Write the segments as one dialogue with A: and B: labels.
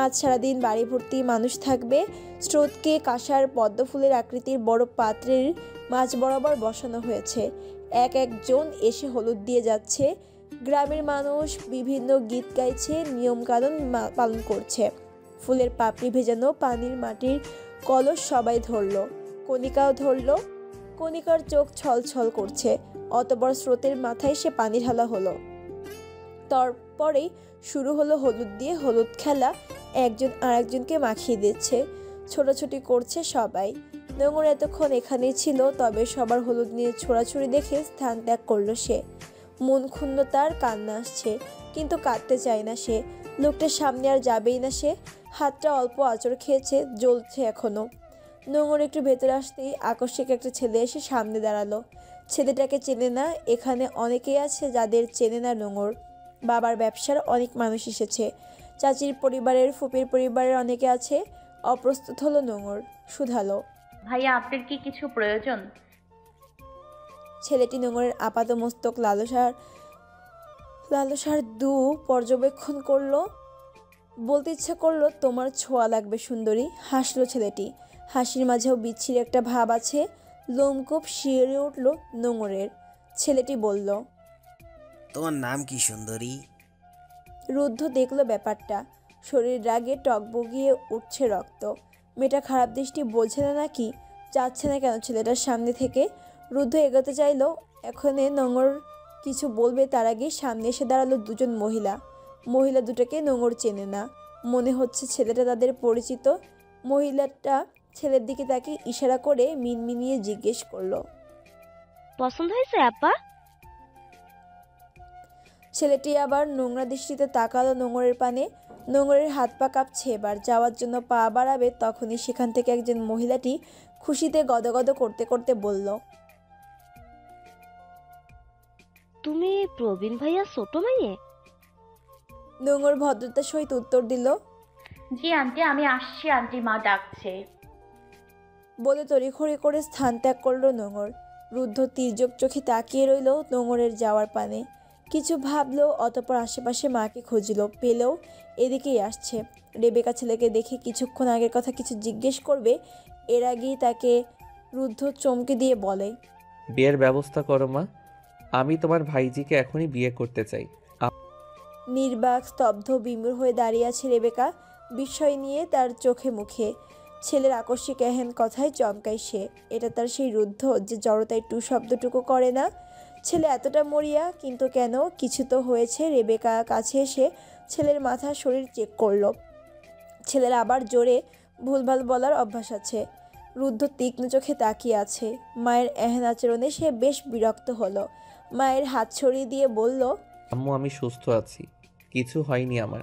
A: আজ সারাদিন বাড়ি ভর্তি মানুষ থাকবে। স্রোতকে কাঁসার পদ্ম ফুলের আকৃতির বড় পাত্রের মাঝ বরাবর বসানো হয়েছে। এক একজন এসে হলুদ দিয়ে যাচ্ছে। গ্রামের মানুষ বিভিন্ন গীত গাইছে, নিয়মকানুন পালন করছে। ফুলের পাপড়ি ভেজানো পানির মাটির কলস সবাই ধরল, কণিকাও ধরল। কণিকার চোখ ছলছল করছে। অতবড় স্রোতের মাথায় সে পানি ঢালা হলো। তারপরেই শুরু হলো হলুদ দিয়ে হলুদ খেলা। একজন আরেকজনকে মাখিয়ে দিচ্ছে, ছোটাছুটি করছে সবাই। নোংর এতক্ষণ এখানেই ছিল, তবে সবার হলুদ নিয়ে ছোড়াছুড়ি দেখে স্থান ত্যাগ করলো সে। মন ক্ষুণ্ণ, তার কান্না আসছে, কিন্তু কাঁদতে চায় না সে। লোকটার সামনে আর যাবেই না সে। হাতটা অল্প আঁচড় খেয়েছে, জ্বলছে এখনো। নোংর একটু ভেতরে আসতেই আকস্মিক একটা ছেলে এসে সামনে দাঁড়ালো। ছেলেটাকে চেনে না। এখানে অনেকেই আছে যাদের চেনে না নোংর। বাবার ব্যবসার অনেক মানুষ এসেছে, চাচির পরিবারের, ফুপির পরিবারের অনেকে আছে। অপ্রস্তুত হলো নোংর, শুধালো,
B: ভাইয়া আপনার কি কিছু প্রয়োজন?
A: ছেলেটি নোংরের আপাত মস্তক লালসার লালসার দু পর্যবেক্ষণ করলো। বলতে ইচ্ছা করলো, তোমার ছোঁয়া লাগবে সুন্দরী। হাসলো ছেলেটি, হাসির মাঝেও বিচ্ছিরি একটা ভাব আছে। লোমকূপ শিহরে উঠল নোংরের। ছেলেটি বলল,
C: তোমার নাম কি সুন্দরী?
A: রুদ্ধ দেখলো ব্যাপারটা। শরীর রাগে টকবগিয়ে উঠছে রক্ত। মেয়েটা খারাপ দৃষ্টি বলছে না নাকি? যাচ্ছে না কেন ছেলেটার সামনে থেকে? রুদ্ধ এগোতে চাইলো। এখনে নোংর কিছু বলবে তার আগে সামনে এসে দাঁড়ালো দুজন মহিলা। মহিলা দুটোকে নোংর চেনে না, মনে হচ্ছে ছেলেটা তাদের পরিচিত। মহিলাটা ছেলের দিকে তাকে ইশারা করে মিনমিনিয়ে জিজ্ঞেস করলো,
D: পছন্দ হয়েছে আপা?
A: ছেলেটি আবার নোংরা দৃষ্টিতে তাকালো নোংরের পানে। নোংরের হাত পা কাঁপছে। এবার যাওয়ার জন্য পা বাড়াবে, তখনই সেখান থেকে একজন মহিলাটি খুশিতে গদগদ করতে করতে বলল,
D: তুমি প্রবীণ ভাইয়া ছোট মাইয়ে?
A: নোংর ভদ্রতার সহিত উত্তর দিল,
B: জি আন্টি, আমি আসছি, আন্টি মা ডাকছে।
A: বলে তড়িঘড়ি করে স্থান ত্যাগ করলো নোংর। রুদ্ধ তির্যক চোখে তাকিয়ে রইল নোংরের যাওয়ার পানে। কিছু ভাবলো, অতঃপর আশেপাশে মাকে খুঁজলো, পেলেও এদিকেই আসছে। রেবেকা ছেলেকে দেখে কিছুক্ষণ আগের কথা কিছু জিজ্ঞেস করবে, এর আগেই তাকে রুদ্ধ চমকে দিয়ে বলে,
E: বিয়ের ব্যবস্থা করো মা, আমি তোমার ভাইজিকে এখনই বিয়ে করতে চাই।
A: নির্বাক স্তব্ধ বিমূঢ় হয়ে দাঁড়িয়ে আছে রেবেকা, বিস্ময় নিয়ে তার চোখে মুখে। ছেলের আকস্মিক এহেন কথায় চমকায় সে। এটা তার সেই রুদ্ধ যে জড়তায় টু শব্দটুকু করে না। ছেলে এতটা মরিয়া, কিন্তু কেন? কিছু তো হয়েছে। রেবেকা কাছে এসে ছেলের মাথা শরীর চেক করলো। ছেলের আবার জোরে ভুলভাল বলার অভ্যাস আছে। রুদ্ধ তীক্ষ্ণ চোখে তাকিয়ে আছে। মায়ের এহেন আচরণে সে বেশ বিরক্ত হলো। মায়ের হাত ছড়িয়ে দিয়ে বলল,
E: আম্মু আমি সুস্থ আছি, কিছু হয়নি আমার।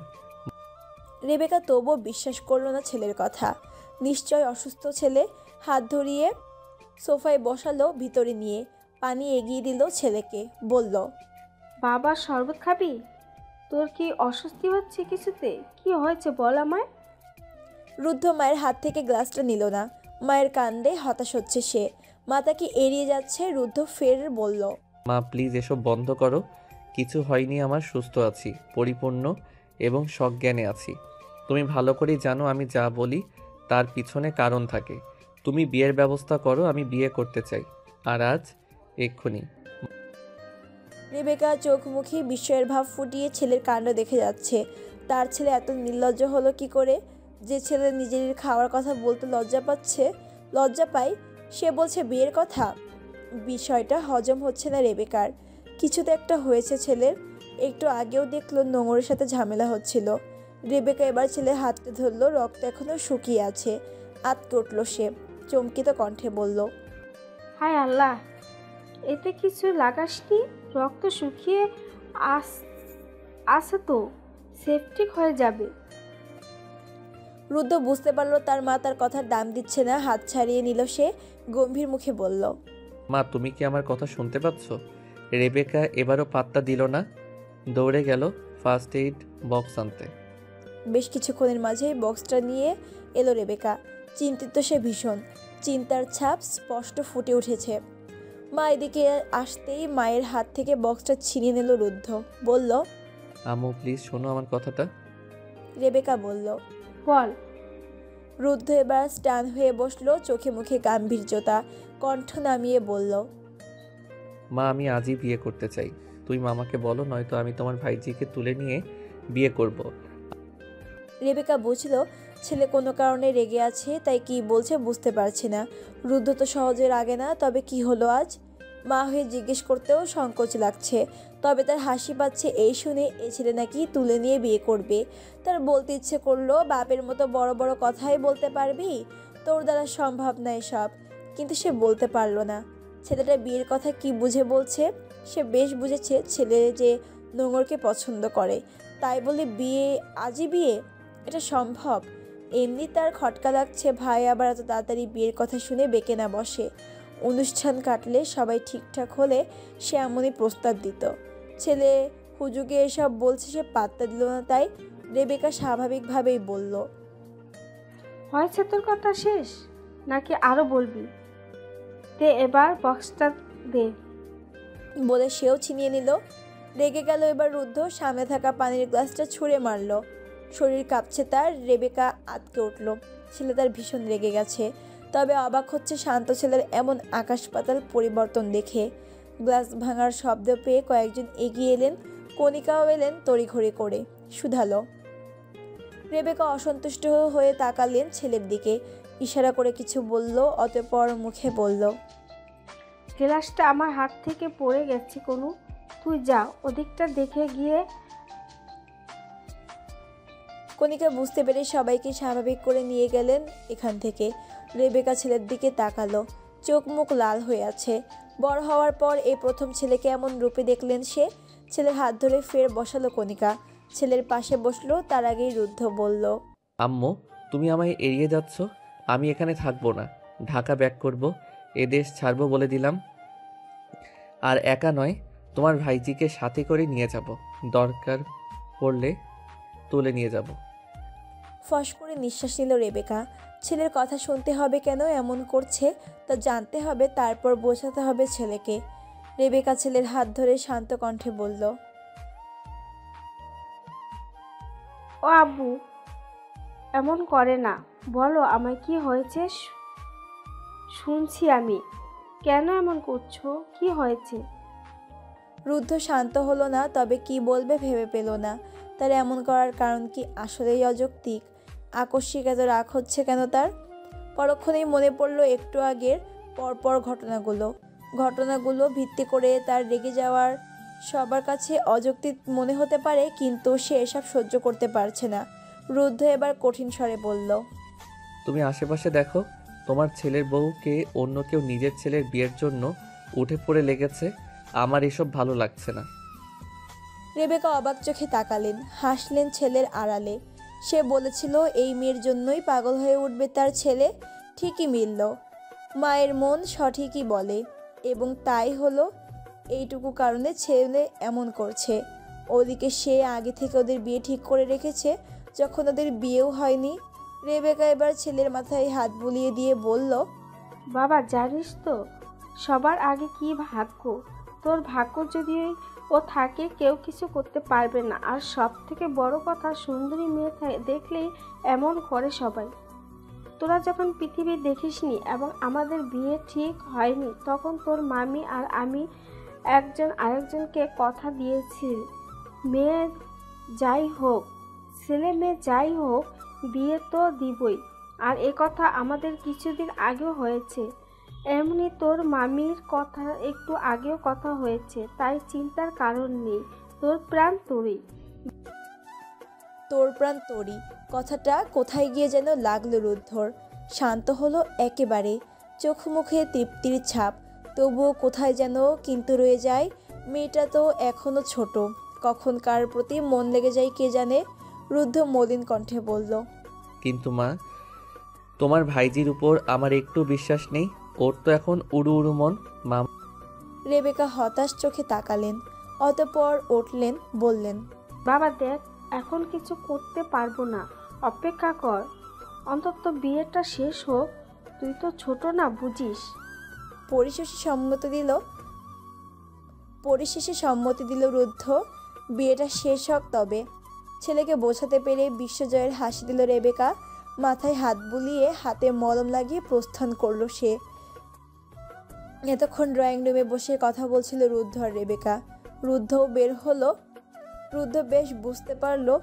A: রেবেকা তবুও বিশ্বাস করলো না ছেলের কথা। নিশ্চয় অসুস্থ ছেলে। হাত ধরিয়ে সোফায় বসালো, ভিতরে নিয়ে পানি এগিয়ে দিল ছেলেকে। বলল,
F: বাবা শরবত খাবি? তোর কি অস্বস্তি হচ্ছে কিছুতে? কি হয়েছে বল আমায়।
A: রুদ্ধ মায়ের হাত থেকে গ্লাসটা নিল না। মায়ের কাণ্ডে হতাশ হচ্ছে সে। মা তাকে এড়িয়ে যাচ্ছে। রুদ্ধ ফের বলল,
E: মা প্লিজ এসব বন্ধ করো, কিছু হয়নি আমার, সুস্থ আছি, পরিপূর্ণ এবং সজ্ঞানে আছি। তুমি ভালো করেই জানো আমি যা বলি তার পিছনে কারণ থাকে। তুমি বিয়ের ব্যবস্থা করো, আমি বিয়ে করতে চাই, আর আজ এক্ষুনি।
A: রেবেকা চোখ মুখে বিস্ময়ের ভাব ফুটিয়ে ছেলের কাণ্ড দেখে যাচ্ছে। তার ছেলে এত নির্লজ্জ হলো কি করে? যে ছেলে নিজের খাওয়ার কথা বলতে লজ্জা পায়, সে বলছে বিয়ের কথা। বিষয়টা হজম হচ্ছে না রেবেকার। কিছু তো একটা হয়েছে ছেলের। একটু আগেও দেখলো নোংরের সাথে ঝামেলা হচ্ছিল। রেবেকা এবার ছেলের হাতটা ধরলো, রক্ত এখনো শুকিয়ে আছে। আঁতকে উঠল সে, চমকিত কণ্ঠে বলল,
F: হায় আল্লাহ, এতে কিছু লাগাসনি? রক্ত শুকিয়ে আসে তো, সেপটিক হয়ে যাবে।
A: রুদ্ধ বুঝতে পারলো তার মা তার কথার দাম দিচ্ছে না। হাত ছাড়িয়ে নিল সে, গম্ভীর মুখে বলল,
E: মা তুমি কি আমার কথা শুনতে পাচ্ছ? রেবেকা এবারও পাত্তা দিল না, দৌড়ে গেল ফার্স্ট এইড বক্স আনতে।
A: বেশ কিছুক্ষণের মাঝেই বক্সটা নিয়ে এলো রেবেকা। চিন্তিত সে ভীষণ। চিন্তার ছাপ স্পষ্ট ফুটে উঠেছে। মা এদিকে আসতেই মায়ের হাত থেকে বক্সটা ছিনিয়ে নিল রুদ্ধ। বলল,
E: আম্মু প্লিজ শোনো আমার কথাটা।
A: রেবেকা বলল,
F: বল।
A: রুদ্ধ এবার স্টান হয়ে বসলো, চোখে মুখে গাম্ভীর্যতা, কণ্ঠ নামিয়ে বলল,
E: মা আমি আজই বিয়ে করতে চাই। তুই মামাকে বলো, নয়তো আমি তোমার ভাইজিকে তুলে নিয়ে বিয়ে করব।
A: রেবেকা বুঝলো ছেলে কোনো কারণে রেগে আছে, তাই কি বলছে বুঝতে পারছে না। রুদ্ধ তো সহজে রাগে না, তবে কি হলো আজ? মা হয়ে জিজ্ঞেস করতেও সংকোচ লাগছে, তবে তার হাসি পাচ্ছে এই শুনে এ ছেলে নাকি তুলে নিয়ে বিয়ে করবে। তার বলতে ইচ্ছে করলো, বাপের মতো বড় বড় কথাই বলতে পারবি, তোর দ্বারা সম্ভব না এসব। কিন্তু সে বলতে পারলো না। ছেলেটা বিয়ের কথা কি বুঝে বলছে? সে বেশ বুঝেছে ছেলে যে নোংরকে পছন্দ করে, তাই বলে বিয়ে আজই বিয়ে? এটা সম্ভব? এমনি তার খটকা লাগছে, ভাই আবার এত তাড়াতাড়ি বিয়ের কথা শুনে বেঁকে না বসে। অনুষ্ঠান কাটলে সবাই ঠিকঠাক হলে সে এমনই প্রস্তাব দিত। ছেলে হুজুগে এসব বলছে, সে পাত্তা দিল না, তাই রেবেকা স্বাভাবিকভাবেই বলল,
F: হয়েছে তোর কথা শেষ নাকি আরো বলবি? দে এবার বক্সটা দে।
A: বলে সেও ছিনিয়ে নিল। রেগে গেল এবার রুদ্ধ, সামনে থাকা পানির গ্লাসটা ছুঁড়ে মারল। শরীর কাঁপছে তার। রেবেকা আঁতকে উঠল। ছেলে তার ভীষণ রেগে গেছে, তবে অবাক হচ্ছে শান্ত ছেলের এমন আকাশ পাতাল পরিবর্তন দেখে। গ্লাস ভাঙার শব্দ পেয়ে কয়েকজন এগিয়ে এলেন, কণিকাও এলেন তড়িঘড়ি করে, শুধালো। রেবেকা অসন্তুষ্ট হয়ে তাকালেন ছেলের দিকে, ইশারা করে কিছু বলল, অতঃপর মুখে বলল,
F: গ্লাসটা আমার হাত থেকে পড়ে গেছে কোনো, তুই যা ওদিকটা দেখে গিয়ে।
A: কণিকা বুঝতে পেরে সবাইকে স্বাভাবিক করে নিয়ে গেলেন এখান থেকে। রেবেকা ছেলের দিকে তাকালো, চোখ মুখ লাল হয়ে আছে। বড় হওয়ার পর এই প্রথম ছেলেকে এমন রূপে দেখলেন সে। ছেলের হাত ধরে ফের বসালো কণিকা, ছেলের পাশে বসলো। তার আগেই রুদ্ধ বলল,
E: আম্মু তুমি আমায় এড়িয়ে যাচ্ছ। আমি এখানে থাকবো না, ঢাকা ব্যাক করব, এ দেশ ছাড়বো বলে দিলাম। আর একা নয়, তোমার ভাইজিকে সাথে করে নিয়ে যাব, দরকার পড়লে তুলে নিয়ে যাব।
A: ফস করে নিঃশ্বাস নিল রেবেকা। ছেলের কথা শুনতে হবে কেন এমন করছে তা জানতে হবে, তারপর বোঝাতে হবে ছেলেকে। রেবেকা ছেলের হাত ধরে শান্ত কণ্ঠে বলল,
F: ও আব্বু এমন করে না, বলো আমায় কি হয়েছে? শুনছি আমি। কেন এমন করছো? কি হয়েছে?
A: রুদ্ধ শান্ত হলো না, তবে কি বলবে ভেবে পেল না। তার এমন করার কারণ কি আসলেই অযৌক্তিক? আকস্মিক এত রাগ হচ্ছে কেন তার? পরক্ষণেই মনে পড়ল একটু আগের পরপর ঘটনাগুলো ভিত্তি করে তার রেগে যাওয়ার সবার কাছে অযৌক্তিক মনে হতে পারে, কিন্তু সে এসব সহ্য করতে পারছে না। রুদ্ধ এবার কঠিন স্বরে বলল,
E: তুমি আশেপাশে দেখো, তোমার ছেলের বউকে অন্য কেউ নিজের ছেলের বিয়ের জন্য উঠে পড়ে লেগেছে। আমার এসব ভালো লাগছে না।
A: রেবেকা অবাক চোখে তাকালেন, হাসলেন ছেলের আড়ালে। সে বলেছিল এই মেয়ের জন্যই পাগল হয়ে উঠবে তার ছেলে। ঠিকই মিলল, মায়ের মন সঠিকই বলে, এবং তাই হলো। এইটুকু কারণে ছেলে এমন করছে। ওদিকে সে আগে থেকে ওদের বিয়ে ঠিক করে রেখেছে, যখন ওদের বিয়েও হয়নি। রেবেকা এবার ছেলের মাথায় হাত বুলিয়ে দিয়ে বলল,
F: বাবা জানিস তো সবার আগে কি ভাগ্য? তোর ভাগ্য যদি ও থাকে কেউ কিছু করতে পারবে না। আর সব থেকে বড় কথা, সুন্দরী মেয়ে দেখলেই এমন করে সবাই। তোরা যখন পৃথিবী দেখিসনি এবং আমাদের বিয়ে ঠিক হয়নি, তখন তোর মামি আর আমি একজন আরেকজনকে কথা দিয়েছি, মেয়ে যাই হোক ছেলে মেয়ে যাই হোক বিয়ে তো দিবই। আর এ কথা আমাদের কিছুদিন আগেও হয়েছে। এমনি তোর মামির কথা একটু আগেও কথা হয়েছে, তাই চিন্তার কারণ নেই। তোর প্রাণ তোরই।
A: তোর প্রাণ তোরই কথাটা কোথায় গিয়ে যেন লাগলো রুদ্ধর। শান্ত হলো একেবারে, চোখ মুখে তৃপ্তির ছাপ, তবুও কোথায় যেন কিন্তু রয়ে যায়। মেয়েটা তো এখনো ছোট, কখন কার প্রতি মন লেগে যায় কে জানে। রুদ্ধ মলিন কণ্ঠে বলল,
E: কিন্তু মা, তোমার ভাইজির উপর আমার একটু বিশ্বাস নেই। ওর তো এখন উড়ু উড়ু মন। মা
A: রেবেকা হতাশ চোখে তাকালেন, অতঃপর উঠলেন, বললেন,
F: বাবা দেখ, এখন কিছু করতে পারবো না, অপেক্ষা কর, অন্তত বিয়েটা শেষ হোক। তুই তো ছোট না, বুঝিস।
A: পরিশেষে সম্মতি দিল রুদ্ধ। বিয়েটা শেষ হোক তবে। ছেলেকে বোঝাতে পেরে বিশ্বজয়ের হাসি দিল রেবেকা। মাথায় হাত বুলিয়ে হাতে মলম লাগিয়ে প্রস্থান করলো সে। এতক্ষণ ড্রয়িং রুমে বসে কথা বলছিল রুদ্ধ আর রেবেকা। রুদ্ধও বের হলো। রুদ্ধ বেশ বুঝতে পারলো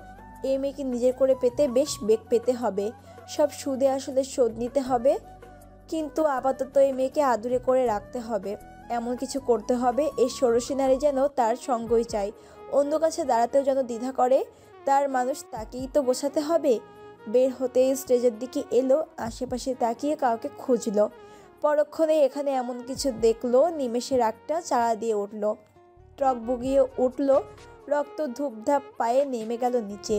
A: এই মেয়েকে নিজের করে পেতে বেশ বেগ পেতে হবে, সব সুদে আসলে শোধ নিতে হবে। কিন্তু আপাতত এই মেয়েকে আদুরে করে রাখতে হবে, এমন কিছু করতে হবে এই ষোড়শী নারী যেন তার সঙ্গই চায়, অন্য কাছে দাঁড়াতেও যেন দ্বিধা করে। তার মানুষ তাকেই তো গোছাতে হবে। বের হতেই স্টেজের দিকে এলো, আশেপাশে তাকিয়ে কাউকে খুঁজলো। পরক্ষণে এখানে এমন কিছু দেখলো, নিমেষে রাগটা চাড়া দিয়ে উঠল, ট্রক বুগিয়ে উঠল, রক্ত ধূপধাপ পায়ে নেমে গেল নিচে।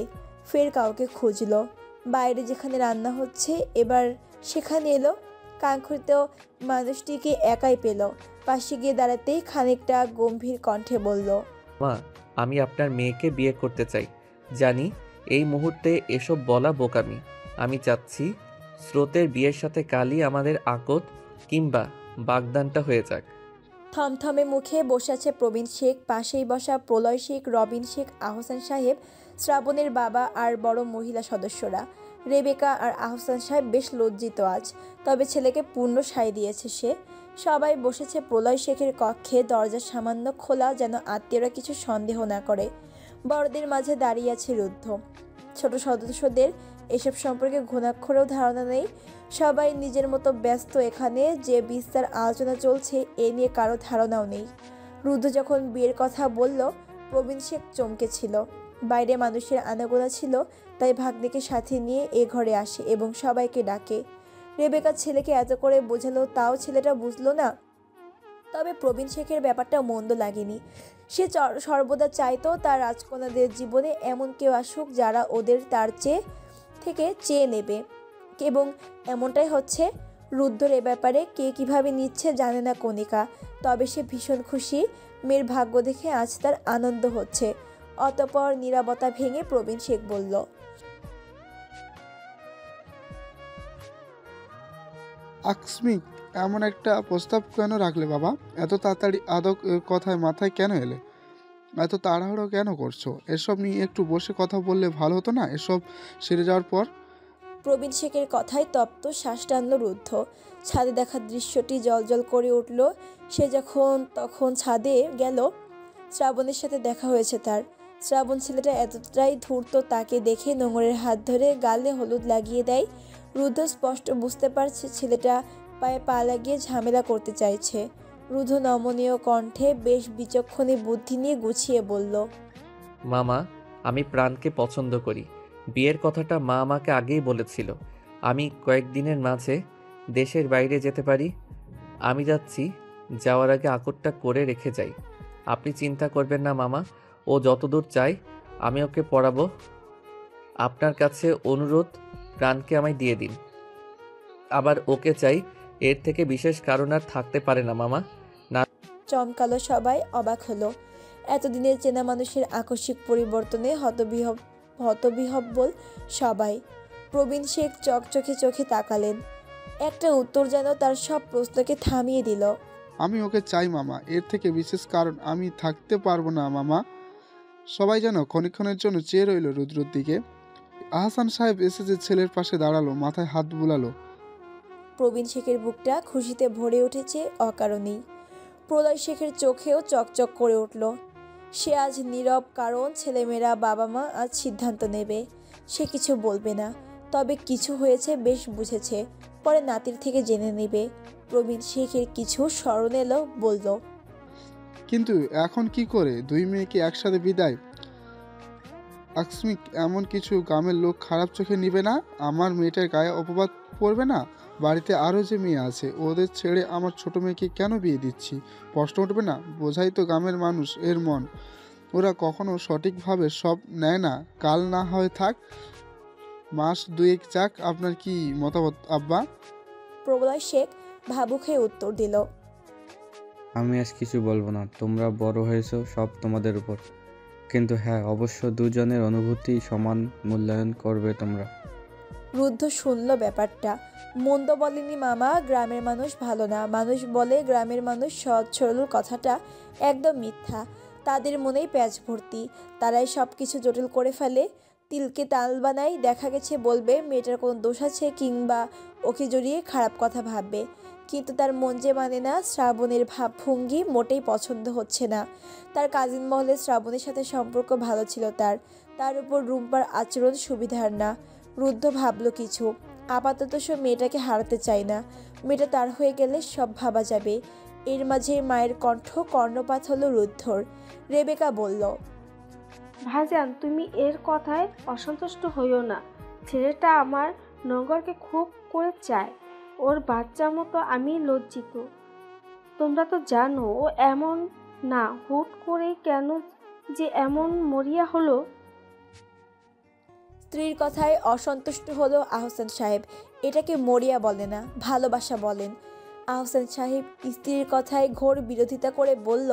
A: ফের কাউকে খুঁজলো, বাইরে যেখানে রান্না হচ্ছে এবার সেখানে এলো। কাঙ্ক্ষিত মানুষটিকে একাই পেল, পাশে গিয়ে দাঁড়াতেই খানিকটা গম্ভীর কণ্ঠে বলল,
E: মা, আমি আপনার মেয়েকে বিয়ে করতে চাই। জানি এই মুহূর্তে এসব বলা বোকামি। আমি চাচ্ছি স্রোতের বিয়ের সাথে কালই আমাদের আকদ কিংবা বাগদানটা হয়ে যাক।
A: থমথমে মুখে বসে আছে প্রবীণ শেখ, পাশেই বসা প্রলয় শেখ, রবিন শেখ, আহসান সাহেব, শ্রাবণের বাবা আর বড় মহিলা সদস্যরা। রেবেকা আর আহসান সাহেব বেশ লজ্জিত আজ, তবে ছেলেকে পূর্ণ সায় দিয়েছে সে। সবাই বসেছে প্রলয় শেখের কক্ষে, দরজা সামান্য খোলা যেন আত্মীয়রা কিছু সন্দেহ না করে। বড়দের মাঝে দাঁড়িয়ে আছে রুদ্ধ। ছোট সদস্যদের এসব সম্পর্কে ঘুণাক্ষরেও ধারণা নেই, সবাই নিজের মতো ব্যস্ত। এখানে যে বিস্তার আলোচনা চলছে এ নিয়ে কারো ধারণাও নেই। রুদ্ধ যখন বিয়ের কথা বলল, প্রবীণ শেখ চমকেছিল। বাইরে মানুষের আনাগোনা ছিল, তাই ভাগ্নিকে সাথে নিয়ে এ ঘরে আসে এবং সবাইকে ডাকে। রেবেকা ছেলেকে এত করে বোঝালো, তাও ছেলেটা বুঝলো না। তবে প্রবীণ শেখের ব্যাপারটা মন্দ লাগেনি। সে সর্বদা চাইতো তার রাজকন্যাদের জীবনে এমন কেউ আসুক যারা ওদের তার থেকে চেয়ে নেবে, এবং এমনটাই হচ্ছে। রুদ্ধর এ ব্যাপারে কে কিভাবে নিচ্ছে জানে না কণিকা, তবে সে ভীষণ খুশি। মেয়ের ভাগ্য দেখে আজ তার আনন্দ হচ্ছে। অতঃপর নীরবতা ভেঙে প্রবীণ শেখ বলল,
G: আকস্মিক এমন একটা প্রস্তাব কেন রাখলে বাবা? এত তাড়াতাড়ি আদক কথায় মাথায় কেন এলে? এত তাড়াহুড়ো কেন করছো? এসব নিয়ে একটু বসে কথা বললে ভালো হতো না, এসব সেরে যাওয়ার পর?
A: প্রবীণ শেখের কথায় তপ্ত শ্বাস টানল রুদ্ধ। ছাদে দেখার দৃশ্যটি জলজল করে উঠল। সে তখন ছাদে গেল। শ্রাবণের সাথে দেখা হয়েছে তার। শ্রাবণ ছেলেটা এতটাই ধূর্ত, তাকে দেখে নোংরের হাত ধরে গালে হলুদ লাগিয়ে দেয়। রুদ্ধ স্পষ্ট বুঝতে পারছে ছেলেটা পায়ে পা লাগিয়ে ঝামেলা করতে চাইছে। রুদ্ধ নমনীয় কণ্ঠে বেশ বিচক্ষণী বুদ্ধি নিয়ে গুছিয়ে বলল,
E: মামা, আমি প্রাণকে পছন্দ করি। বিয়ের কথাটা মা আমাকে আগেই বলেছিল। আমি কয়েকদিনের মাঝে দেশের বাইরে যেতে পারি। আমি যাচ্ছি, যাওয়ার আগে আকটটা করে রেখে যাই। আপনি চিন্তা করবেন না মামা, ও যতদূর চাই আমি ওকে পড়াবো। আপনার কাছে অনুরোধ, প্রাণকে আমায় দিয়ে দিন। আবার ওকে চাই, এর থেকে বিশেষ কারণ আর থাকতে পারে না মামা।
A: চমকালো সবাই, অবাক হলো। এতদিনের চেনা মানুষের আকস্মিক পরিবর্তনে হতবিহ্বল সবাই। প্রবীণ শেখ চকচকে চোখে তাকালেন। একটা উত্তর যেন তার সব প্রশ্নকে থামিয়ে দিল।
G: আমি ওকে চাই মামা, এর থেকে বিশেষ কারণ আমি থাকতে পারবো না মামা। সবাই যেন ক্ষণিক্ষণের জন্য চেয়ে রইল রুদ্রর দিকে। আহসান সাহেব এসে যে ছেলের পাশে দাঁড়ালো, মাথায় হাত বুলালো।
A: প্রবীণ শেখের বুকটা খুশিতে ভরে উঠেছে অকারণেই। প্রলয় শেখের চোখেও চকচক করে উঠল। সে আজ নীরব, কারণ ছেলেমেয়েরা, বাবা মা আজ সিদ্ধান্ত নেবে। সে কিছু বলবে না, তবে কিছু হয়েছে বেশ বুঝেছে, পরে নাতির থেকে জেনে নেবে। প্রবীণ শেখের কিছু স্মরণ এলো, বলল,
G: কিন্তু এখন কি করে? দুই মেয়েকে একসাথে বিদায়? আকস্মিক এমন কিছু গ্রামের লোক খারাপ চোখে নিবে না? আমার মেয়েটার গায়ে অপবাদ পড়বে না? বাড়িতে আরও যে মেয়ে আছে, ওদের ছেড়ে আমার ছোট মেয়েকে কেন বিয়ে দিচ্ছি? প্রশ্ন উঠবে না? বোঝাই তো গ্রামের মানুষ এর মন। ওরা কখনো সঠিকভাবে সব নেয় না। কাল না হয় থাক, মাস দুয়েক যাক। আপনার কি মতামত আব্বা?
A: প্রলয় শেখ ভাবুক হয়ে উত্তর দিল,
H: আমি আজ কিছু বলবো না, তোমরা বড় হয়েছো, সব তোমাদের উপর। কিন্তু হ্যাঁ, অবশ্য দুজনের অনুভূতি সমান মূল্যায়ন করবে তোমরা।
A: রুদ্ধ শুনল ব্যাপারটা। মন্দ বলেনি মামা, গ্রামের মানুষ ভালো না। মানুষ বলে গ্রামের মানুষ সহজ সরল, কথাটা একদম মিথ্যা। তাদের মনেই প্যাঁচ ভর্তি, তারাই সব কিছু জটিল করে ফেলে। তিলকে তাল বানাই, দেখা গেছে বলবে মেয়েটার কোনো দোষ আছে কিংবা ওকে জড়িয়ে খারাপ কথা ভাববে। কিন্তু তার মন যে মানে না, শ্রাবণের ভাবভঙ্গি মোটেই পছন্দ হচ্ছে না। তার কাজিন মহলে শ্রাবণের সাথে সম্পর্ক ভালো ছিল তার উপর রুম্পার আচরণ সুবিধার না। রুদ্ধ ভাবলো কিছু, আপাতত সে মেয়েটাকে হারাতে চায় না। মেয়েটা তার হয়ে গেলে সব ভাবা যাবে। এর মাঝে মায়ের কণ্ঠ কর্ণপাত হলো রুদ্ধর। রেবেকা বলল,
F: ভাইজান তুমি এর কথায় অসন্তুষ্ট হইও না। ছেলেটা আমার নগরকে খুব করে চায়। ওর বাচ্চা মতো আমি লজ্জিত। তোমরা তো জানো ও এমন না, হুট করে কেন যে এমন মরিয়া হলো।
A: স্ত্রীর কথায় অসন্তুষ্ট হলো আহসান সাহেব। এটাকে মরিয়া বলে না, ভালোবাসা বলেন। আহসান সাহেব স্ত্রীর কথায় ঘোর বিরোধিতা করে বলল,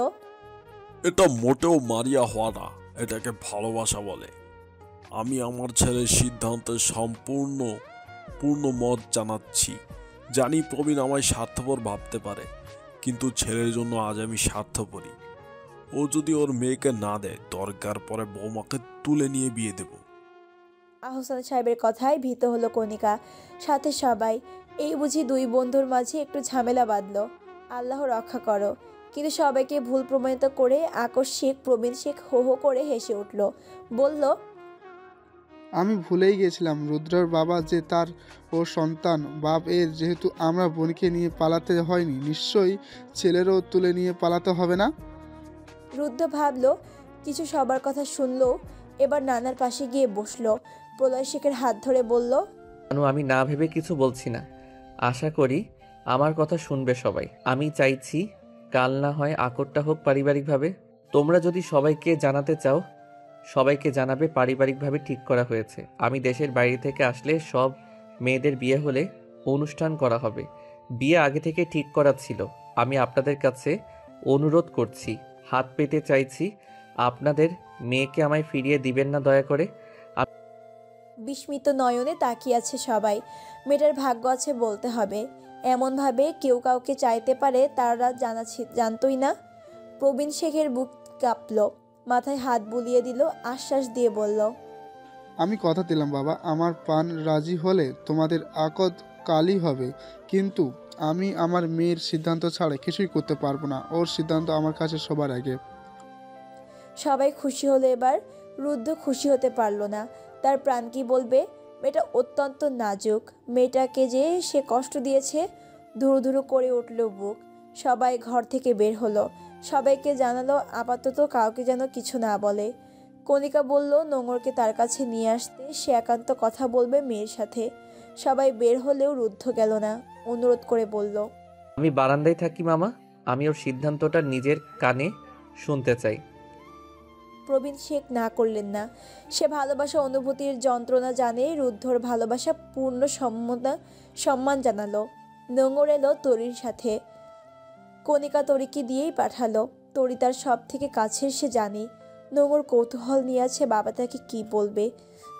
I: এটা মোটেও মারিয়া হওয়া না, এটাকে ভালোবাসা বলে। আমি আমার ছেলের সিদ্ধান্তে পূর্ণ মত জানাচ্ছি। জানি প্রবীণ আমায় স্বার্থপর ভাবতে পারে, কিন্তু ছেলের জন্য আজ আমি স্বার্থপরই। ও যদি ওর মেয়েকে না দেয়, দরকার পরে বৌমাকে তুলে নিয়ে বিয়ে দেব।
A: আহসান সাহেবের কথায় ভীত হলো কণিকা, সাথে সবাই। এই বুঝি দুই বন্ধুর মাঝে একটু ঝামেলা বাঁধল। আল্লাহ রক্ষা করো। কিন্তু সবাইকে ভুল প্রমাণিত করে আকস্মিক প্রবীণ শেখ হো হো করে হেসে উঠল। বলল,
G: আমি ভুলেই গেছিলাম রুদ্রর বাবা যে তার ও সন্তান বাপ এর, যেহেতু আমরা বোনকে নিয়ে পালাতে হয়নি, নিশ্চয়ই ছেলেরও তুলে নিয়ে পালাতে হবে না।
A: রুদ্ধ ভাবলো কিছু, সবার কথা শুনলো। এবার নানার পাশে গিয়ে বসলো। প্রলয় শেখের হাত ধরে বলল,
E: আমি না ভেবে কিছু বলছি না। আশা করি আমার কথা শুনবে সবাই। আমি চাইছি কাল না হয় আকরটা হোক পারিবারিকভাবে। তোমরা যদি সবাইকে জানাতে চাও, সবাইকে জানাবে পারিবারিকভাবে ঠিক করা হয়েছে। আমি দেশের বাইরে থেকে আসলে সব মেয়েদের বিয়ে হলে অনুষ্ঠান করা হবে। বিয়ে আগে থেকে ঠিক করা ছিল। আমি আপনাদের কাছে অনুরোধ করছি, হাত পেতে চাইছি, আপনাদের মেয়েকে আমায় ফিরিয়ে দিবেন না দয়া করে।
A: বিস্মিত নয়নে তাকিয়ে আছে সবাই। মেয়েটার ভাগ্য আছে বলতে হবে। এমনভাবে কেউ কাউকে চাইতে পারে তারা জানতই না। প্রবীণ শেখের বুক কাঁপল, মাথায় হাত বুলিয়ে দিল, আশ্বাস দিয়ে বলল,
G: আমি কথা দিলাম বাবা, আমার প্রাণ রাজি হলে তোমাদের আকদ কালই হবে। কিন্তু আমি আমার মেয়ের সিদ্ধান্ত ছাড়া কিছুই করতে পারবো না। ওর সিদ্ধান্ত আমার কাছে সবার আগে।
A: সবাই খুশি হলো এবার। রুদ্ধ খুশি হতে পারল না। তার প্রাণ কি বলবে? মেয়েটা অত্যন্ত নাজুক। মেয়েটাকে যে সে কষ্ট দিয়েছে। ধুরু ধুরু করে উঠল বুক। সবাই ঘর থেকে বের হলো। সবাইকে জানালো আপাতত কাউকে যেন কিছু না বলে। কণিকা বলল নোংরকে তার কাছে নিয়ে আসতে, সে একান্ত কথা বলবে মেয়ের সাথে। সবাই বের হলেও রুদ্ধ গেল না। অনুরোধ করে বলল,
E: আমি বারান্দায় থাকি মামা, আমি ওর সিদ্ধান্তটা নিজের কানে শুনতে চাই।
A: প্রবীণ শেখ না করলেন না। সে ভালোবাসা অনুভূতির যন্ত্রণা জানে। রুদ্ধর ভালোবাসা পূর্ণ সম্মান জানালো। নোংর এলো তরির সাথে। কণিকা তরিকে দিয়েই পাঠালো। তরি তার সব থেকে কাছের, সে জানে। নোংর কৌতূহল নিয়ে আছে বাবা তাকে কি বলবে।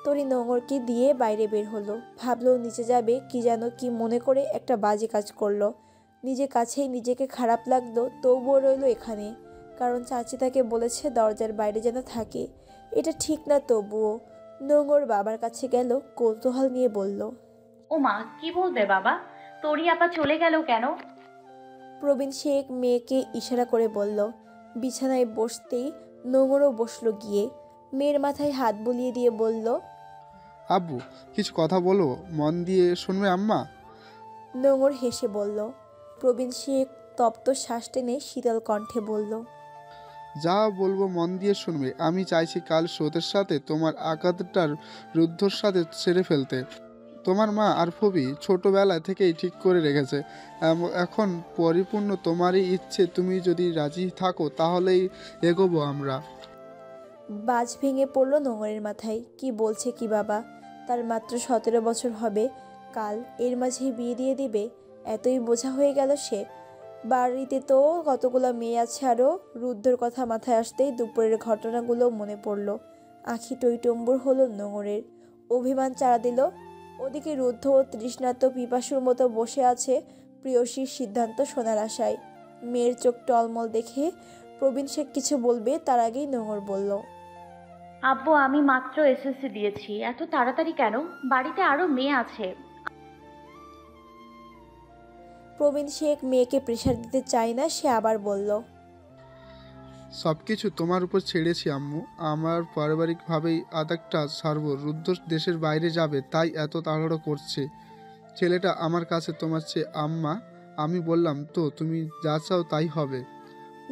A: তরি নোংরকে দিয়ে বাইরে বের হলো। ভাবলো নিচে যাবে, কি যেন কি মনে করে একটা বাজে কাজ করলো। নিজের কাছেই নিজেকে খারাপ লাগলো, তবুও রইল এখানে। কারণ চাচি তাকে বলেছে দরজার বাইরে যেন থাকে। এটা ঠিক না, তবুও নোংর বাবার কাছে গেল, কৌতূহল নিয়ে বলল,
B: ও মা, কি বলবে বাবা? তোরি আপা চলে গেল কেন?
A: প্রবীণ শেখ মেয়েকে ইশারা করে বলল। বিছানায় বসতেই নোংরও বসলো গিয়ে। মেয়ের মাথায় হাত বুলিয়ে দিয়ে বলল,
G: আব্বু কিছু কথা বলো, মন দিয়ে শুনবে আম্মা।
A: নোংর হেসে বলল। প্রবীণ শেখ তপ্ত শ্বাস টেনে শীতল কণ্ঠে বলল,
G: যা বলবো মন দিয়ে শুনবে। আমি চাইছি কাল স্রোতের সাথে তোমার আঘাতটার রুদ্ধর সাথে ছেড়ে ফেলতে। তোমার মা আর ফবি ছোটবেলা থেকেই ঠিক করে রেখেছে। এখন পরিপূর্ণ তোমারই ইচ্ছে। তুমি যদি রাজি থাকো তাহলেই এগোবো আমরা।
A: বাজ ভেঙে পড়ল নোংরের মাথায়। কি বলছে কি বাবা? তার মাত্র 17 বছর হবে কাল, এর মাঝেই বিয়ে দিয়ে দিবে? এতই বোঝা হয়ে গেল সে। বাড়িতে তো কতগুলো মেয়ে আছে আরও। রুদ্ধর কথা মাথায় আসতেই দুপুরের ঘটনাগুলো মনে পড়ল। আঁখি টইটম্বুর হলো নোংরের। অভিমান চারা দিল। ওদিকে রুদ্ধ ও তৃষ্ণার্ত পিপাসুর মতো বসে আছে প্রিয়সীর সিদ্ধান্ত শোনার আশায়। মেয়ের চোখ টলমল দেখে প্রবীণ শেখ কিছু বলবে তার আগেই নোংর বলল,
B: আব্বু আমি মাত্র এসএসসি দিয়েছি, এত তাড়াতাড়ি কেন? বাড়িতে আরো মেয়ে আছে।
A: প্রবীণ শেখ মেয়েকে প্রেশার দিতে চায় না, সে আবার বলল,
G: সব কিছু তোমার উপর ছেড়েছি আম্মু। আমার পারিবারিকভাবেই আদাকটা ছাড়বো। রুদ্র দেশের বাইরে যাবে, তাই এত তাড়াহুড়ো করছে। ছেলেটা আমার কাছে তোমার চেয়ে আম্মা। আমি বললাম তো, তুমি যা চাও তাই হবে।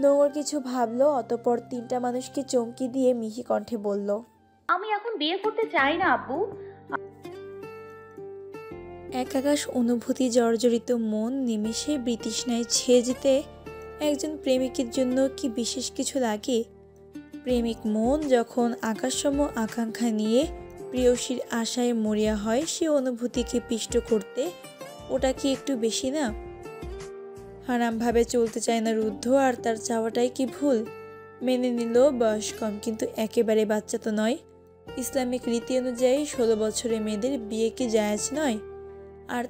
A: নোংর কিছু ভাবলো, অতঃপর তিনটা মানুষকে চমকি দিয়ে মিহি কণ্ঠে বলল,
B: আমি এখন বিয়ে করতে চাই না আব্বু।
A: একাকাশ অনুভূতি জর্জরিত মন নিমেষে বৃতৃষ্ণায় ছেয়ে যেতে একজন প্রেমিকের জন্য কি বিশেষ কিছু লাগে? প্রেমিক মন যখন আকাশসম আকাঙ্ক্ষা নিয়ে প্রেয়সীর আশায় মরিয়া হয়, সে অনুভূতিকে পিষ্ট করতে ওটা কি একটু বেশি না? হারামভাবে চলতে চায় না রুদ্ধ, আর তার চাওয়াটাই কি ভুল? মেনে নিল বয়স কম, কিন্তু একেবারে বাচ্চা তো নয়। ইসলামিক রীতি অনুযায়ী 16 বছরের মেয়েদের বিয়ে কি জায়েজ নয়? আর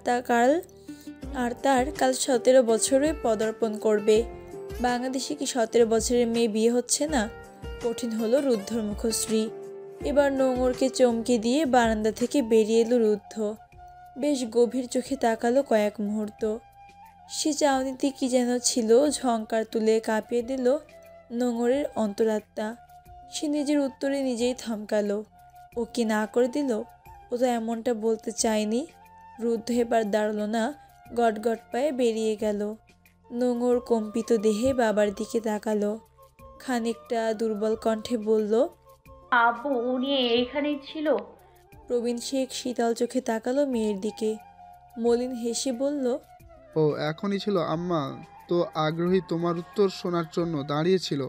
A: তার কাল 17 বছরে পদার্পণ করবে। বাংলাদেশে কি 17 বছরের মেয়ে বিয়ে হচ্ছে না? কঠিন হলো রুদ্ধর মুখশ্রী। এবার নোংরকে চমকে দিয়ে বারান্দা থেকে বেরিয়ে এলো রুদ্ধ। বেশ গভীর চোখে তাকালো কয়েক মুহূর্ত। সে চাউনিতে কি যেন ছিল, ঝংকার তুলে কাঁপিয়ে দিল নোংরের অন্তরাত্মা। সে নিজের উত্তরে নিজেই থমকালো। ও কি না করে দিল? ও তো এমনটা বলতে চায়নি। রুদ্ধ এবার দাঁড়ালো না, গটগট পায়ে বেরিয়ে গেল। নোংর কম্পিত দেহে বাবার দিকে তাকালো, খানিকটা দুর্বল কণ্ঠে বলল,
B: আব্বু উনি এইখানেই ছিল।
A: প্রবীণ শেখ শীতল চোখে তাকালো মেয়ের দিকে, মলিন হেসে বলল,
G: ও এখনই ছিল আম্মা? তো আগ্রহী তোমার উত্তর শোনার জন্য দাঁড়িয়েছিল।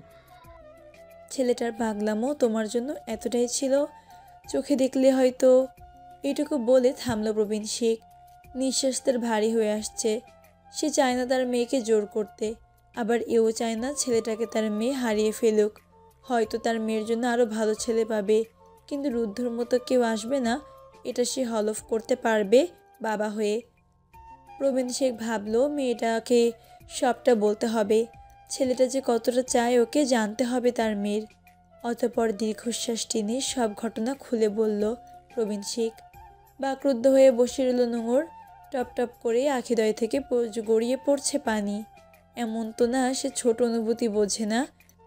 A: ছেলেটার পাগলামো তোমার জন্য এতটাই ছিল, চোখে দেখলে হয়তো। এটুকু বলে থামলো প্রবীণ শেখ। নিঃশ্বাস তার ভারী হয়ে আসছে। সে চায় না তার মেয়েকে জোর করতে, আবার এও চায় না ছেলেটাকে তার মেয়ে হারিয়ে ফেলুক। হয়তো তার মেয়ের জন্য আরও ভালো ছেলে পাবে, কিন্তু রুদ্ধর মতো কেউ আসবে না, এটা সে হলফ করতে পারবে বাবা হয়ে। প্রবীণ শেখ ভাবলো মেয়েটাকে সবটা বলতে হবে। ছেলেটা যে কতটা চায় ওকে জানতে হবে তার মেয়ের। অতঃপর দীর্ঘশ্বাস টেনে সব ঘটনা খুলে বলল প্রবীণ শেখ। বাকরুদ্ধ হয়ে বসে রইল নোংর। টপ টপ করে আখিদয় থেকে গড়িয়ে পড়ছে পানি। এমন তো না সে ছোট অনুভূতি বোঝে না।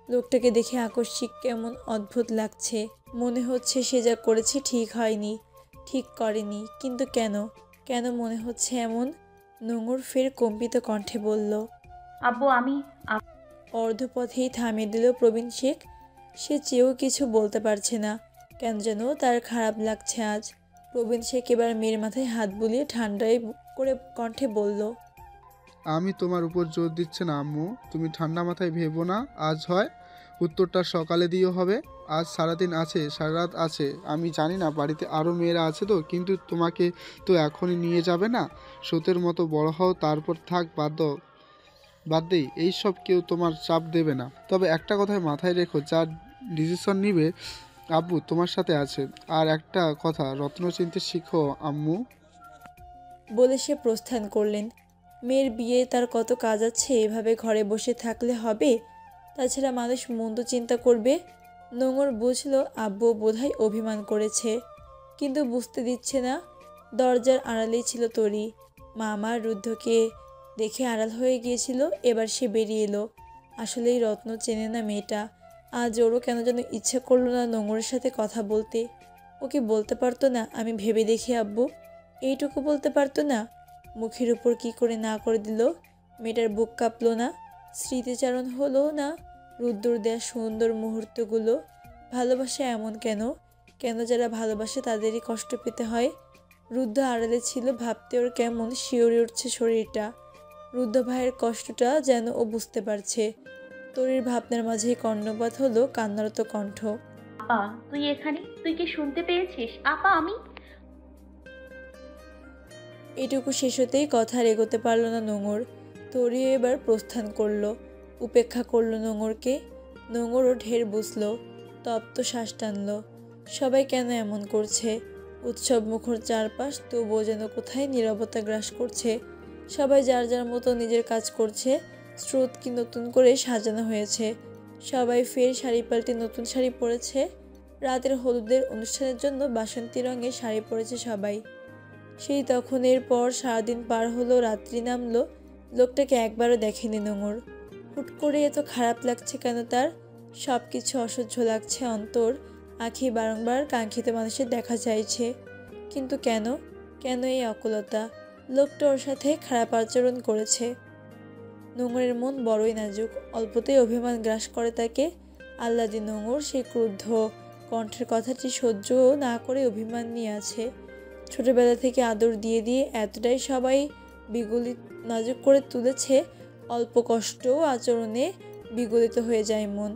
A: লোকটাকে দেখে আকস্মিক কেমন অদ্ভুত লাগছে। মনে হচ্ছে সে যা করেছে ঠিক হয়নি, ঠিক করেনি। কিন্তু কেন মনে হচ্ছে এমন? নোংর ফের কম্পিত কণ্ঠে বলল,
B: আব্বু আমি
A: অর্ধপথেই থামিয়ে দিল প্রবীণ শেখ। সে চেয়েও কিছু বলতে পারছে না, কেন যেন তার খারাপ লাগছে আজ। প্রবীণ শেখ এবার মেয়ের মাথায় হাত বুলিয়ে ঠান্ডায় করে কণ্ঠে বলল,
G: আমি তোমার উপর জোর দিচ্ছে না আম্মু। তুমি ঠান্ডা মাথায় ভেবো না। আজ হয়, উত্তরটা সকালে দিয়েও হবে। আজ সারাদিন আছে, সারা রাত আছে। আমি জানি না বাড়িতে আরও মেয়েরা আছে তো, কিন্তু তোমাকে তো এখনই নিয়ে যাবে না। সতের মতো বড় হও, তারপর থাক। বাদ দেই এইসব, কেউ তোমার চাপ দেবে না। তবে একটা কথায় মাথায় রেখো, যা ডিসিশন নিবে আব্বু তোমার সাথে আছে। আর একটা কথা, রত্ন চিনতে শিখো আম্মু।
A: বলে সে প্রস্থান করলেন। মেয়ের বিয়ে, তার কত কাজ আছে, এভাবে ঘরে বসে থাকলে হবে? তাছাড়া মানুষ মন্দ চিন্তা করবে। নোংর বুঝলো আব্বু বোধহয় অভিমান করেছে, কিন্তু বুঝতে দিচ্ছে না। দরজার আড়ালেই ছিল তরি। মামা রুদ্ধকে দেখে আড়াল হয়ে গিয়েছিল। এবার সে বেরিয়ে এলো। আসলেই রত্ন চেনে না মেয়েটা। আজ ওরও কেন যেন ইচ্ছে করলো না নোংরের সাথে কথা বলতে। ওকে বলতে পারতো না, আমি ভেবে দেখি আব্বু? এইটুকু বলতে পারতো না? মুখের উপর কি করে না করে দিল। মেয়েটার বুক কাঁপলো না? স্মৃতিচারণ হলো না রুদ্রর দেয়া সুন্দর মুহূর্তগুলো? ভালোবাসা এমন কেন যারা ভালোবাসে তাদেরই কষ্ট পেতে হয়? রুদ্ধ আড়ালে ছিল, ভাবতে ওর কেমন শিউরে উঠছে শরীরটা। রুদ্ধ ভাইয়ের কষ্টটা যেন ও বুঝতে পারছে। তরির ভাবনার মাঝেই কর্ণপাত হলো কান্নারত কণ্ঠ।
B: আপা তুই এখানে, তুই কি শুনতে পেয়েছিস? আপা আমি
A: এটুকু শেষ হতেই কথা আর এগোতে পারল না নোংর। তরিও এবার প্রস্থান করলো, উপেক্ষা করলো নোংরকে। নোংরও ঢের বুঝলো, তপ্ত শ্বাস টানল। সবাই কেন এমন করছে? উৎসব মুখর চারপাশ, তবুও যেন কোথায় নীরবতা গ্রাস করছে। সবাই যার যার মতো নিজের কাজ করছে। স্রোত কি নতুন করে সাজানো হয়েছে। সবাই ফের শাড়ি পাল্টে নতুন শাড়ি পরেছে। রাতের হলুদের অনুষ্ঠানের জন্য বাসন্তী রঙের শাড়ি পরেছে সবাই। সেই তখন এরপর সারাদিন পার হলো, রাত্রি নামলো, লোকটাকে একবারও দেখেনি নোংর। হুট করে এত খারাপ লাগছে কেন তার? সব কিছু অসহ্য লাগছে, অন্তর আঁখি বারংবার কাঙ্ক্ষিত মানুষের দেখা চাইছে। কিন্তু কেন? কেন এই অকুলতা? লোকটা ওর সাথে খারাপ আচরণ করেছে। নোংরের মন বড়ই নাজুক, অল্পতেই অভিমান গ্রাস করে তাকে। আহ্লাদী নোংর সেই ক্রুদ্ধ কণ্ঠের কথাটি সহ্য না করে অভিমান নিয়ে আছে। ছোটবেলা থেকে আদর দিয়ে দিয়ে এতটাই সবাই বিগলিত নাজুক করে তুলেছে, অল্প কষ্ট আচরণে বিগলিত হয়ে যায় মন।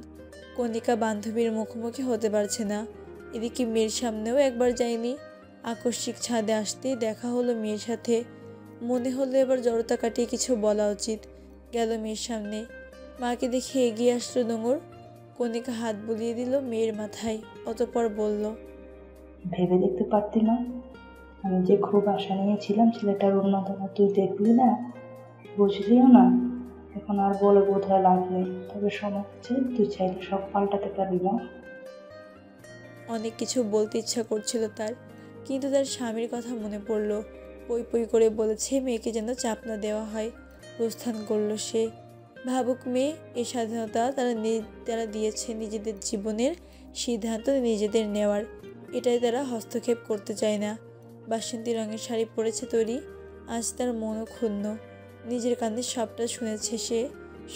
A: কণিকা বান্ধবীর মুখোমুখি হতে পারছে না, এদিকে মেয়ের সামনেও একবার যায়নি। আকস্মিক ছাদে আসতেই দেখা হলো মেয়ের সাথে। মনে হলো এবার জড়তা কাটিয়ে কিছু বলা উচিত। গেল মেয়ের সামনে, মাকে দেখে এগিয়ে আসলো নোংর। কণিকা হাত বুলিয়ে দিল মেয়ের মাথায়, অতঃপর বলল,
J: ভেবে দেখতে পারতি না? আমি যে খুব আশা নিয়েছিলাম ছেলেটার উন্মাদনা তুই দেখলি না, বুঝলিও না। এখন আর বলে বোধ হয় লাভ নেই, তবে সময় আছে, তুই চাইলে সব পাল্টাতে পারবি না।
A: অনেক কিছু বলতে ইচ্ছা করছিল তার, কিন্তু তার স্বামীর কথা মনে পড়ল। পই পই করে বলেছে মেয়েকে যেন চাপ না দেওয়া হয়। প্রস্থান করলো সে। ভাবুক মেয়ে, এই স্বাধীনতা তারা দিয়েছে নিজেদের জীবনের সিদ্ধান্ত নিজেদের নেওয়ার, এটাই তারা হস্তক্ষেপ করতে চায় না। বাসন্তী রঙের শাড়ি পরেছে তরি, আজ তার মনও ক্ষুণ্ণ। নিজের কানে সবটা শুনেছে সে,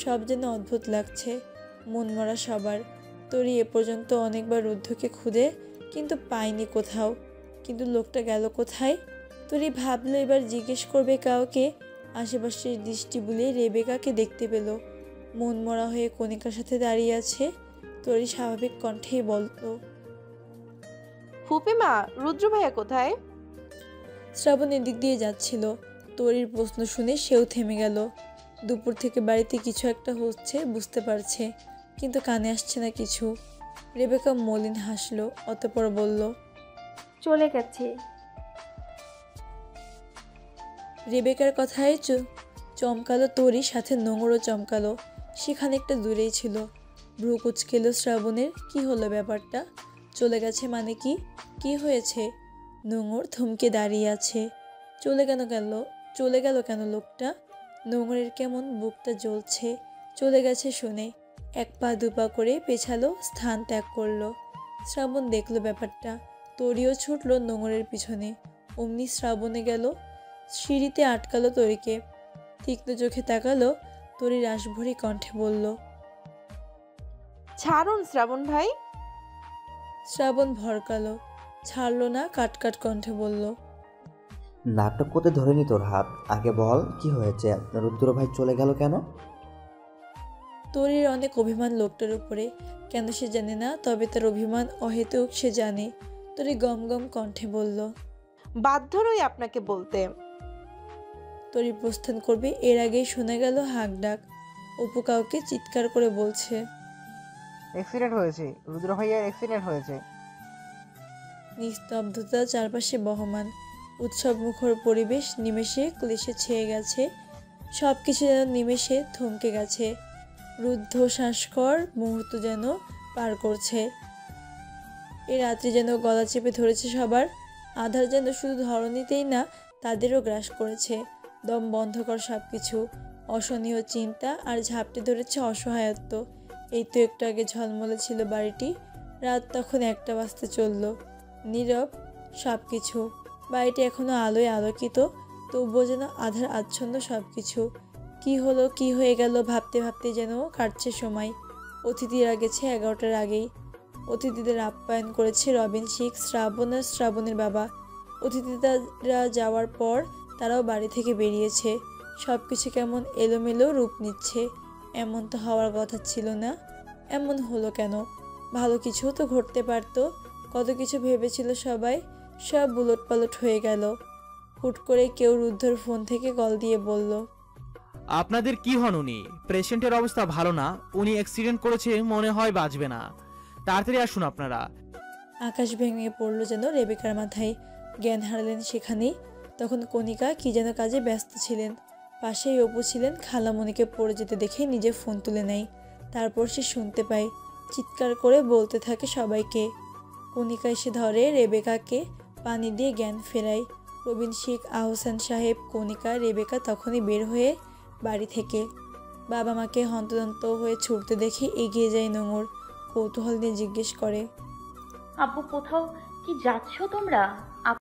A: সব যেন অদ্ভুত লাগছে, মন মরা সবার। তরি এ পর্যন্ত অনেকবার রুদ্ধকে খুঁজে কিন্তু পায়নি কোথাও। কিন্তু লোকটা গেল কোথায়? তরি ভাবলো এবার জিজ্ঞেস করবে কাউকে। আশেপাশের দৃষ্টি বুলিয়ে রেবেকাকে দেখতে পেল, মন মরা হয়ে কণিকার সাথে দাঁড়িয়ে আছে। তরি স্বাভাবিক কণ্ঠেই বলল,
K: ফুপিমা, রুদ্র ভাইয়া কোথায়?
A: শ্রাবণ এদিক দিয়ে যাচ্ছিল। তরির প্রশ্ন শুনে সেও থেমে গেল। দুপুর থেকে বাড়িতে কিছু একটা হচ্ছে বুঝতে পারছে, কিন্তু কানে আসছে না কিছু। রেবেকা মলিন হাসলো, অতঃপর বলল,
F: চলে গেছে।
A: রেবেকার কথায় চমকালো তরি, সাথে নোংরও চমকালো। সে খানিকটা দূরেই ছিল। ভ্রু কুচকেলো শ্রাবণের। কি হলো ব্যাপারটা? চলে গেছে মানে কি? কি হয়েছে? নোংর থমকে দাঁড়িয়ে আছে। চলে গেল কেন লোকটা? নোংরের কেমন বুকটা জ্বলছে। চলে গেছে শুনে এক পা দুপা করে পেছালো, স্থান ত্যাগ করলো। শ্রাবণ দেখলো ব্যাপারটা, তরিও ছুটলো নোংরের পিছনে। অমনি শ্রাবণে গেল, সিঁড়িতে আটকালো তরিকে। তীক্ষ্ণ চোখে তাকালো, তরি রাশভরি কণ্ঠে বলল,
K: ছাড়ুন শ্রাবণ ভাই।
A: শ্রাবণ ভরকালো, ছাড়লো না, কাটকাট কণ্ঠে বলল,
L: নাটক করতে ধরেনি তোর হাত, আগে বল কি হয়েছে, রুদ্র ভাই চলে গেল কেন?
A: তরির অনেক অভিমান লোকটার উপরে, কেন সে জানে না, তবে তার অভিমান অহেতুক সে জানে। তরি গম গম কণ্ঠে বলল,
K: বাধ্য নই আপনাকে বলতে।
A: তরি প্রস্থান করবে এর আগেই শোনা গেল হাঁক ডাক। অপু কাউকে চিৎকার করে বলছে,
M: অ্যাক্সিডেন্ট হয়েছে, রুদ্র ভাইয়ার অ্যাক্সিডেন্ট হয়েছে।
A: নিস্তব্ধতা চারপাশে বহমান, উৎসব মুখর পরিবেশ নিমেষে ক্লেশে ছেয়ে গেছে। সব কিছু যেন নিমেষে থমকে গেছে। রুদ্ধ শ্বাসকর মুহূর্ত যেন পার করছে। এ রাত্রি যেন গলা চেপে ধরেছে সবার। আধার যেন শুধু ধরণীতেই না, তাদেরও গ্রাস করেছে। দম বন্ধকর সব কিছু, অসহনীয় চিন্তা আর ঝাপটে ধরেছে অসহায়ত্ব। এই তো একটু আগে ঝলমলে ছিল বাড়িটি, রাত তখন 1টা বাজতে চলল। নীরব সব কিছু, বাড়িটি এখনো আলোয় আলোকিত, তবুও যেন আধার আচ্ছন্ন সব কিছু। কি হলো, কি হয়ে গেল ভাবতে ভাবতে যেন কাটছে সময়। অতিথিরা গেছে 11টার আগেই। অতিথিদের আপ্যায়ন করেছে রবিন শিখ, শ্রাবণ আর শ্রাবণের বাবা। অতিথিরা যাওয়ার পর তারাও বাড়ি থেকে বেরিয়েছে। সব কিছু কেমন এলোমেলো রূপ নিচ্ছে। এমন তো হওয়ার কথা ছিল না। এমন হলো কেন? ভালো কিছু তো ঘটতে পারতো। কত কিছু ভেবেছিল সবাই, সব উলটপালট হয়ে গেল। হুট করে কেউ রুদ্ধর ফোন থেকে কল দিয়ে বলল,
N: আপনাদের কি হন উনি? পেশেন্টের অবস্থা ভালো না, উনি অ্যাক্সিডেন্ট করেছে, মনে হয় বাঁচবে না, তাড়াতাড়ি আসুন আপনারা।
A: আকাশ ভেঙে পড়ল যেন রেবেকার মাথায়। জ্ঞান হারালেন সেখানেই। তখন কণিকা কি যেন কাজে ব্যস্ত ছিলেন। পাশেই অপু ছিলেন। খালামণিকে পড়ে যেতে দেখে নিজে ফোন তুলে নেয়। তারপর সে শুনতে পায় চিৎকার করে বলতে থাকে সবাইকে, কণিকা এসে ধরে রেবেকাকে পানি দিয়ে জ্ঞান ফেরায়। প্রবীণ শেখ আহসান সাহেব, কণিকা, রেবেকা তখনই বের হয়ে বাড়ি থেকে। বাবা মাকে হন্তদন্ত হয়ে ছুটতে দেখে এগিয়ে যায় নোঙর। কৌতূহল নিয়ে জিজ্ঞেস করে,
B: আব্বু কোথাও কি যাচ্ছ তোমরা?